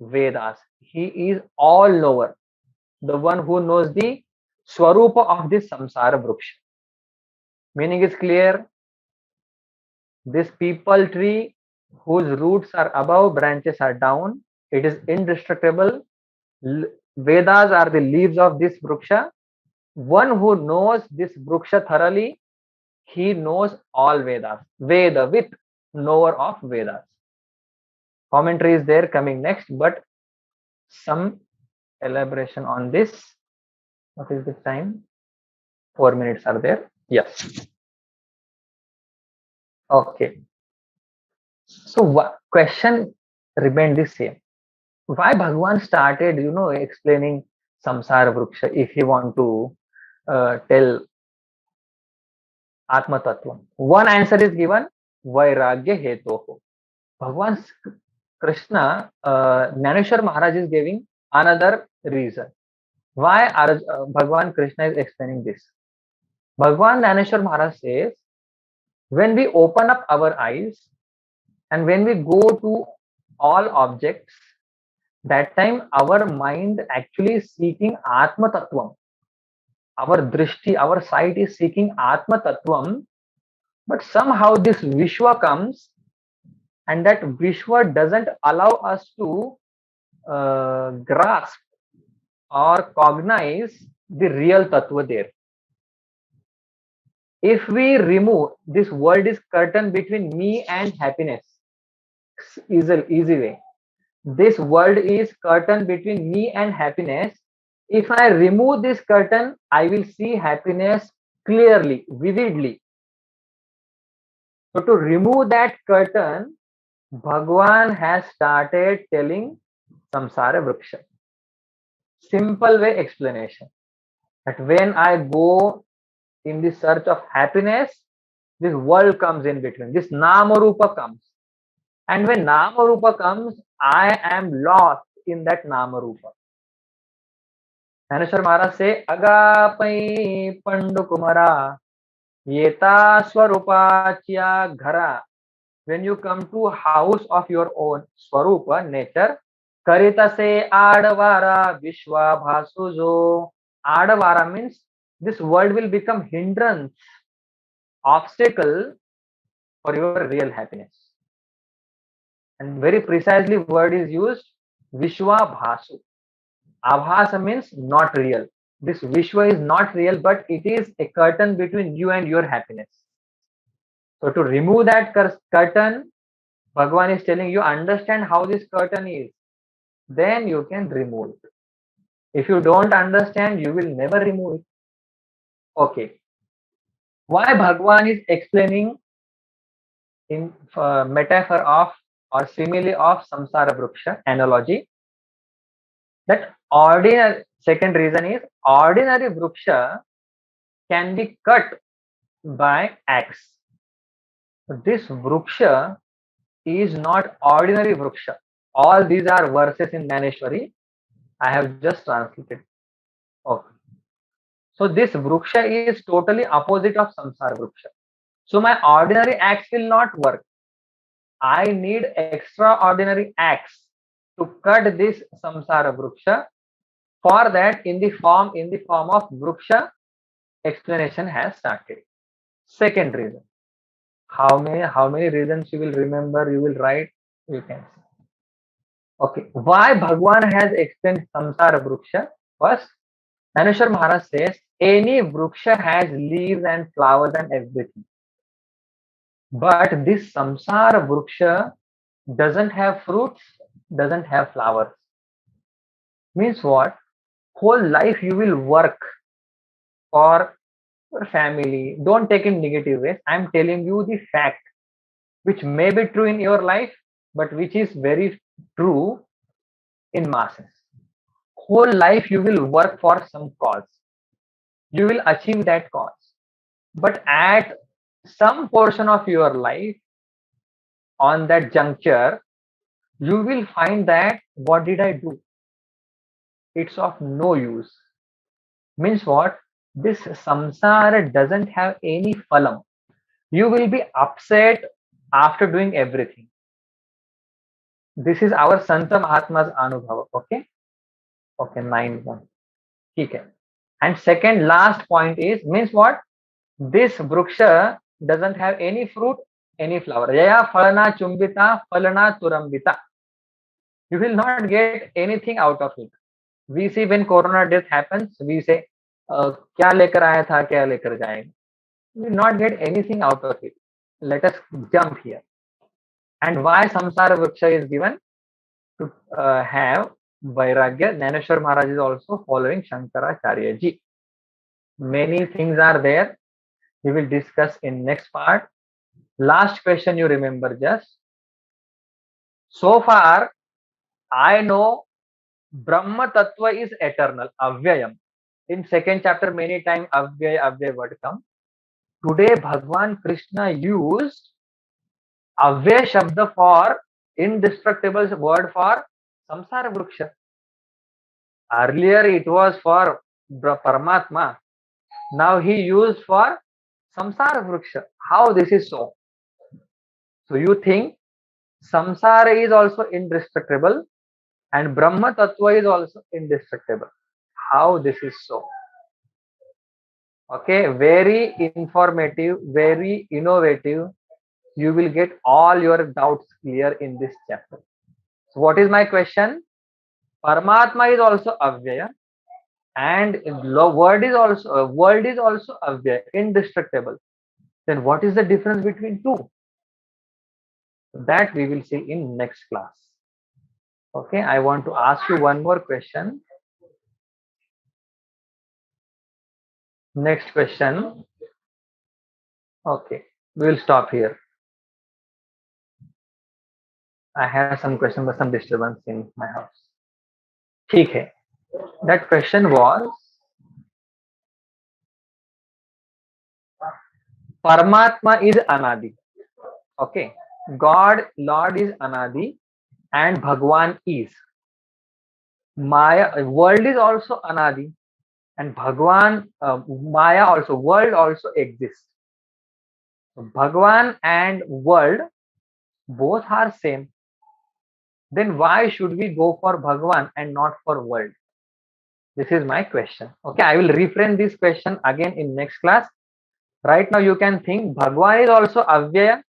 Vedas. He is all knower. The one who knows the swarupa of this samsara vruksha. Meaning is clear. This people tree whose roots are above, branches are down. It is indestructible. Vedas are the leaves of this vruksha. One who knows this vruksha thoroughly, he knows all Vedas. Vedavit, knower of Vedas. Commentary is there coming next, but some elaboration on this. What is the time? 4 minutes are there. Yes. Okay. So question remained the same. Why Bhagwan started, explaining samsara vruksha if he want to tell Atma Tattva? One answer is given, Vairagya Hetoho. Bhagwan Krishna, Jnaneshwar Maharaj is giving another reason. Why Bhagwan Krishna is explaining this? Bhagwan Jnaneshwar Maharaj says, when we open up our eyes and when we go to all objects, that time our mind actually is seeking Atma Tattvam. Our drishti, our sight is seeking Atma Tattvam. But somehow this Vishwa comes, and that Vishwa doesn't allow us to grasp or cognize the real tattva there. If we remove this world is curtain between me and happiness, easy way. This world is curtain between me and happiness. If I remove this curtain, I will see happiness clearly, vividly. So to remove that curtain, Bhagwan has started telling Samsara Vriksha. Simple way explanation. That when I go in the search of happiness, this world comes in between. This Nama Rupa comes. And when Nama Rupa comes, I am lost in that Nama Rupa. Dhaneshwar Maharaj say, Agapai Pandukumara, Yeta Swarupachya Ghara. When you come to house of your own Swarupa, nature, Karita se Adavara Vishwa Bhasujo. Adavara means this world will become hindrance, obstacle for your real happiness. And very precisely word is used, Vishwa Bhasu. Abhasa means not real. This Vishwa is not real, but it is a curtain between you and your happiness. So to remove that curtain, Bhagwan is telling you, understand how this curtain is. Then you can remove it. If you don't understand, you will never remove it. Okay. Why Bhagwan is explaining in metaphor of or simile of samsara vriksha analogy? That ordinary, second reason is ordinary vriksha can be cut by axe. This vriksha is not ordinary vriksha. All these are verses in Maneshwari. I have just translated. Okay. So this vriksha is totally opposite of samsara vriksha. So my ordinary axe will not work. I need extraordinary axe to cut this samsara vriksha. For that, in the form of vriksha, explanation has started. Second reason. How many reasons you will remember? You will write. You can see. Okay. Why Bhagwan has explained samsara vriksha? First, Dhaneshwar Maharaj says any vriksha has leaves and flowers and everything. But this samsara vriksha doesn't have fruits, doesn't have flowers. Means what? Whole life you will work for your family. Don't take in negative ways. I'm telling you the fact, which may be true in your life, but which is very true in masses. Whole life you will work for some cause. You will achieve that cause. But at some portion of your life, on that juncture, you will find that what did I do? It's of no use. Means what? This samsara doesn't have any phalam. You will be upset after doing everything. This is our Santa Mahatma's Anubhava. Okay? Okay, 9-1. Okay. And second, last point is, means what? This vriksha doesn't have any fruit, any flower. Yaya phalana chumbita, phalana turambita. You will not get anything out of it. We see when corona death happens, we say, क्या लेकर आया था, क्या लेकर जाएगा. We will not get anything out of it. Let us jump here. And why samsara vriksha is given? To have vairagya. Dhaneshwar Maharaj is also following Shankaracharya ji. Many things are there. We will discuss in next part. Last question you remember just. So far, I know Brahma Tattva is eternal, avyayam. In second chapter, many times avyay word come. Today, Bhagwan Krishna used avyay shabda for indestructible word for samsara vriksha. Earlier it was for Paramatma. Now he used for samsara vriksha. How this is so? So you think samsara is also indestructible and Brahma Tattva is also indestructible. How this is so? Okay, very informative, very innovative. You will get all your doubts clear in this chapter. So what is my question? Paramatma is also avyaya, and world is also avyaya, indestructible. Then what is the difference between two? That we will see in next class. Okay, I want to ask you one more question. Next question. Okay, we will stop here. I have some question, but some disturbance in my house. ठीक है. That question was, Paramatma is Anadi. Okay. God, Lord is Anadi, and Bhagwan is. Maya, world is also Anadi, and Bhagwan, Maya also, world also exists. So Bhagwan and world both are same. Then why should we go for Bhagwan and not for world? This is my question. Okay, I will reframe this question again in next class. Right now you can think Bhagwan is also Avyaya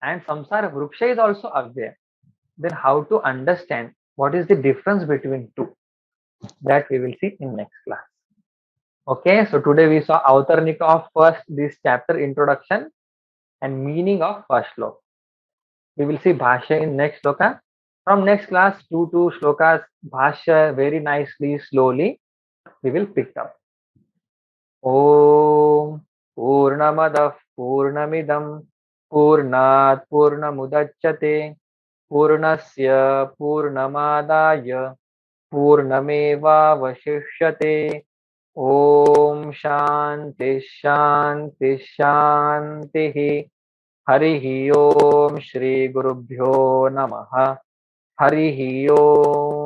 and Samsara Vruksha is also Avyaya. Then how to understand what is the difference between two? That we will see in next class. Okay, so today we saw Avtarnika of first this chapter introduction and meaning of first shloka. We will see Bhashya in next shloka. From next class, 2 shlokas, Bhashya very nicely, slowly, we will pick up. Om Purnamadah Purnamidam Purnat Purnamudachyate Purnasya Purnamadaya Purnamevavashishyate. Om Shanti Shanti Shanti. Harihi Om Shri Gurubhyo Namaha. Harihi Om.